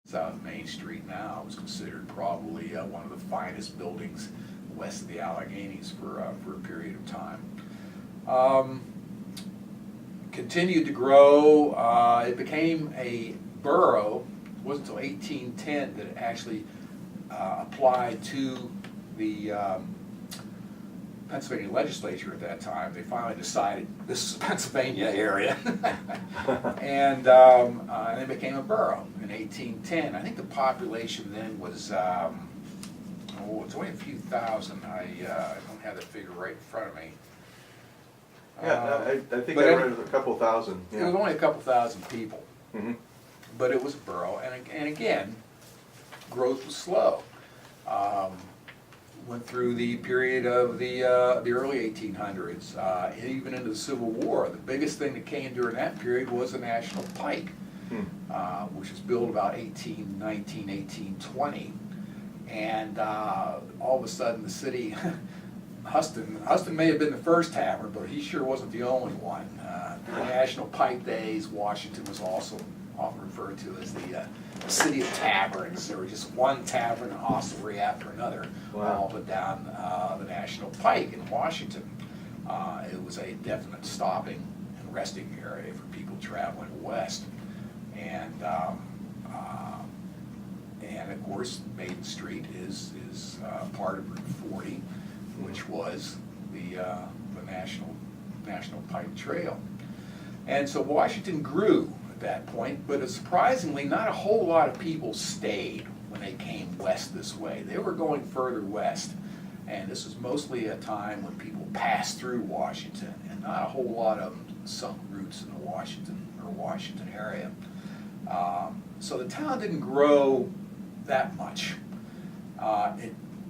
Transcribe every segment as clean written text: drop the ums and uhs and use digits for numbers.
South Main Street now was considered probably one of the finest buildings west of the Alleghenies for a period of time. Continued to grow. It became a borough. It wasn't until 1810 that it actually applied to the Pennsylvania legislature at that time. They finally decided this is the Pennsylvania area, and it became a borough in 1810. I think the population then was, it's only a few thousand. I don't have the figure right in front of me. Yeah, I think I read it was a couple thousand. Yeah. It was only a couple thousand people, Mm-hmm. but it was a borough, and again, growth was slow. Went through the period of the early 1800s, even into the Civil War. The biggest thing that came during that period was the National Pike, which was built about 1819, 1820. And all of a sudden the city, Huston may have been the first tavern, but he sure wasn't the only one. The National Pike days, Washington was also often referred to as the city of taverns. There was just one tavern and hostelry after another, all but down the National Pike in Washington. It was a definite stopping and resting area for people traveling west. And of course, Main Street is part of Route 40, which was the National Pike Trail. And so Washington grew at that point, but surprisingly, not a whole lot of people stayed when they came west this way. They were going further west, and this was mostly a time when people passed through Washington, and not a whole lot of them sunk roots in the Washington area. So the town didn't grow that much.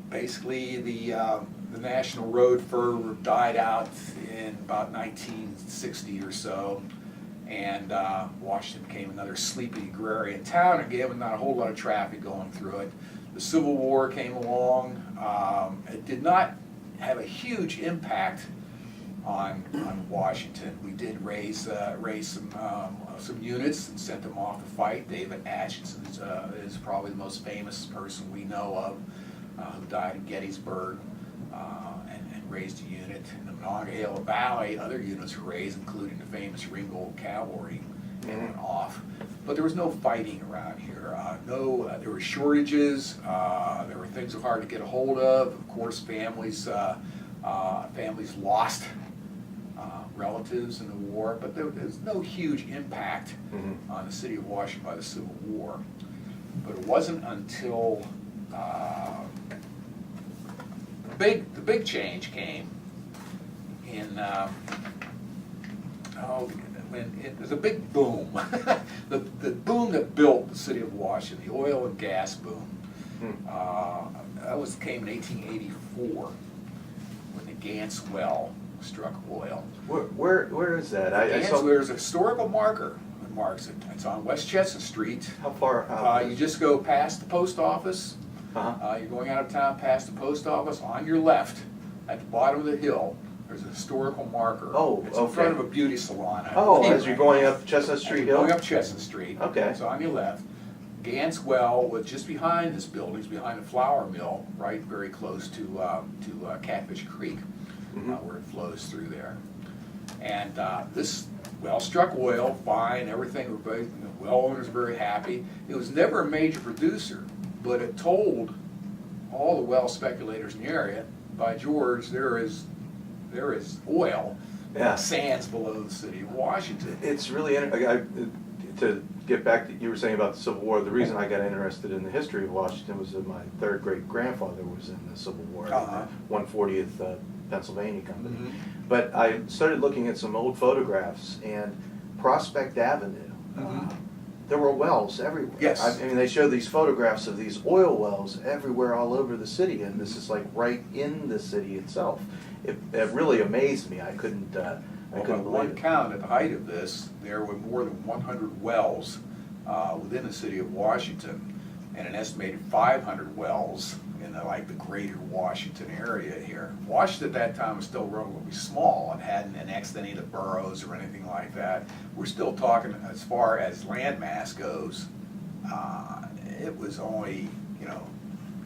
Basically, the National Road fervor died out in about 1960 or so, and Washington became another sleepy agrarian town again with not a whole lot of traffic going through it. The Civil War came along. It did not have a huge impact on Washington. We did raise some units and sent them off to fight. David Atchison is probably the most famous person we know of, who died in Gettysburg, and raised a unit. In the Monongahela Valley, other units were raised, including the famous Ringgold Cavalry, and went off. But there was no fighting around here. There were shortages. There were things that were hard to get a hold of. Of course, families lost relatives in the war, but there was no huge impact on the city of Washington by the Civil War. But it wasn't until the big change came in when there's a big boom, the boom that built the city of Washington, the oil and gas boom. Came in 1884 when the Gantz well struck oil. Where is that? There's a historical marker that marks it. It's on West Chestnut Street. How far out? You just go past the post office. You're going out of town past the post office. On your left, at the bottom of the hill, there's a historical marker. Oh, it's in front of a beauty salon. As you're going up Chestnut Street Hill? Going up Chestnut Street. Okay. It's on your left. Gantz well was just behind this building, it's behind the flour mill, right, very close to Catfish Creek, where it flows through there. And this well struck oil, fine, everything, the well owners were very happy. It was never a major producer, but it told all the well speculators in the area, by George, there is oil, sands below the city of Washington. It's really to get back to you were saying about the Civil War. The reason I got interested in the history of Washington was that my third great grandfather was in the Civil War, 140th Pennsylvania Company. But I started looking at some old photographs, and Prospect Avenue. There were wells everywhere. Yes. I mean, they show these photographs of these oil wells everywhere all over the city, and this is like right in the city itself. It really amazed me. I couldn't believe it. One count at the height of this, there were more than 100 wells within the city of Washington, and an estimated 500 wells in the greater Washington area here. Washington at that time was still relatively small and hadn't annexed any of the boroughs or anything like that. We're still talking, as far as landmass goes, it was only,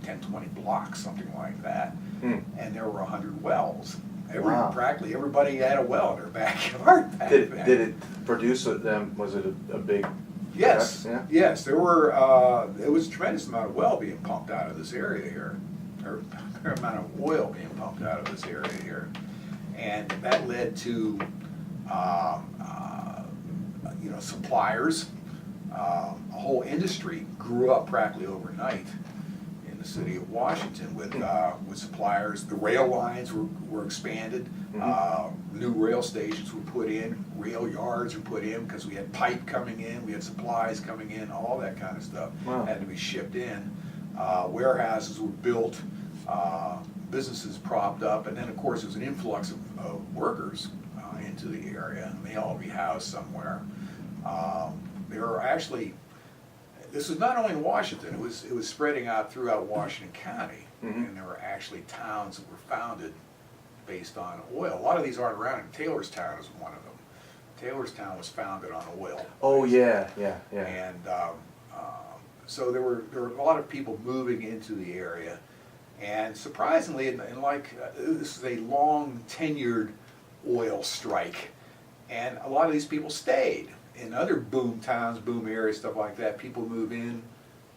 10, 20 blocks, something like that. And there were 100 wells. Wow. Practically everybody had a well in their backyard back then. Did it produce them? Was it a big? Yes, Yeah? yes, there was a tremendous amount of well being pumped out of this area here, or a fair amount of oil being pumped out of this area here. And that led to, suppliers. A whole industry grew up practically overnight in the city of Washington with suppliers. The rail lines were expanded. New rail stations were put in. Rail yards were put in because we had pipe coming in. We had supplies coming in. All that kind of stuff had to be shipped in. Warehouses were built. Businesses propped up, and then of course there was an influx of workers into the area, and they all be housed somewhere. There are actually, this was not only in Washington, it was spreading out throughout Washington County, and there were actually towns that were founded based on oil. A lot of these aren't around, and Taylorstown is one of them. Taylorstown was founded on oil. Oh yeah. And so there were a lot of people moving into the area. And surprisingly, this is a long tenured oil strike, and a lot of these people stayed. In other boom towns, boom areas, stuff like that, people move in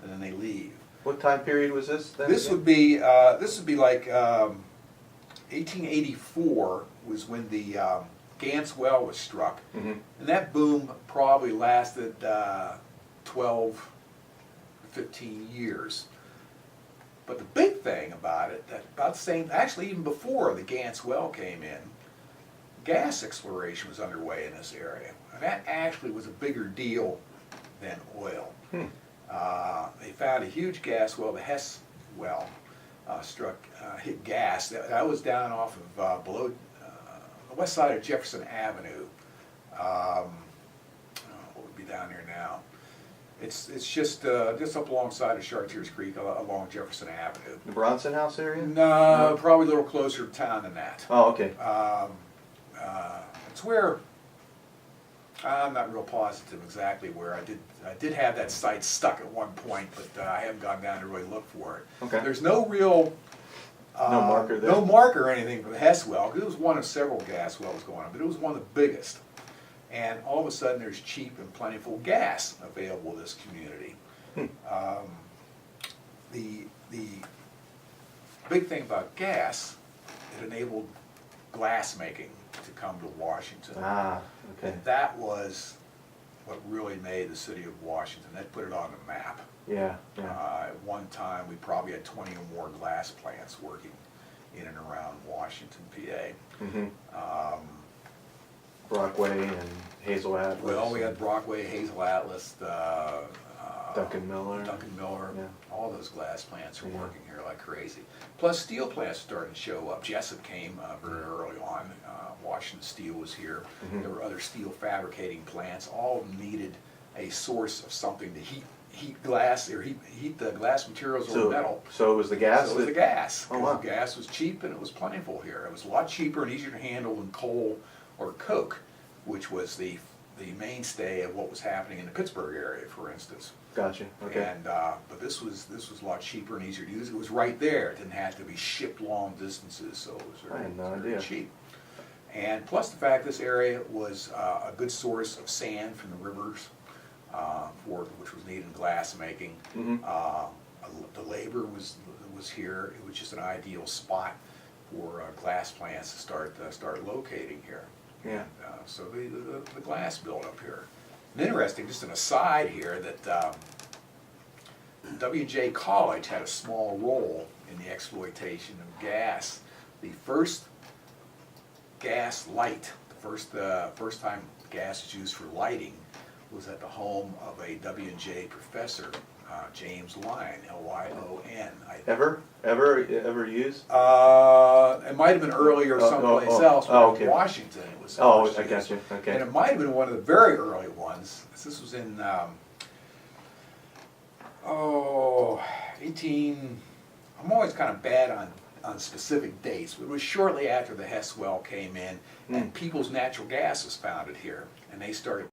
and then they leave. What time period was this then? This would be like 1884 was when the Gantz well was struck, and that boom probably lasted 12, 15 years. But the big thing about it, that about the same, actually even before the Gantz well came in, gas exploration was underway in this area. And that actually was a bigger deal than oil. They found a huge gas well, the Hess well, hit gas. That was down off of below the west side of Jefferson Avenue. What would be down there now? It's just up alongside of Chartiers Creek, along Jefferson Avenue. The Bronson House area? No, probably a little closer to town than that. Oh, okay. It's where, I'm not real positive exactly where. I did have that site stuck at one point, but I haven't gone down to really look for it. Okay. There's no real no marker there? No marker or anything for the Hess well, because it was one of several gas wells going on, but it was one of the biggest. And all of a sudden there's cheap and plentiful gas available in this community. The big thing about gas, it enabled glass making to come to Washington. Ah, okay. And that was what really made the city of Washington. That put it on the map. Yeah. At one time, we probably had 20 or more glass plants working in and around Washington, PA. Brockway and Hazel Atlas. Well, we had Brockway, Hazel Atlas, Duncan Miller. Yeah. All those glass plants are working here like crazy. Plus, steel plants started to show up. Jessup came very early on. Washington Steel was here. There were other steel fabricating plants. All of them needed a source of something to heat glass, or heat the glass materials or metal. So it was the gas? So it was the gas. Oh, wow. Gas was cheap and it was plentiful here. It was a lot cheaper and easier to handle than coal or coke, which was the mainstay of what was happening in the Pittsburgh area, for instance. Gotcha. Okay. And but this was a lot cheaper and easier to use. It was right there. It didn't have to be shipped long distances, so it was very cheap. And plus the fact this area was a good source of sand from the rivers, which was needed in glass making. The labor was here. It was just an ideal spot for glass plants to start locating here. Yeah. And, so the glass built up here. And interesting, just an aside here, that W&J College had a small role in the exploitation of gas. The first gas light, the first time gas was used for lighting, was at the home of a W&J professor, James Lyon, Lyon. Ever used? It might have been earlier someplace else, but okay. in Washington it was. I got you. Okay. And it might have been one of the very early ones. This was in 18. I'm always kind of bad on specific dates, but it was shortly after the Hess well came in, and People's Natural Gas was founded here, and they started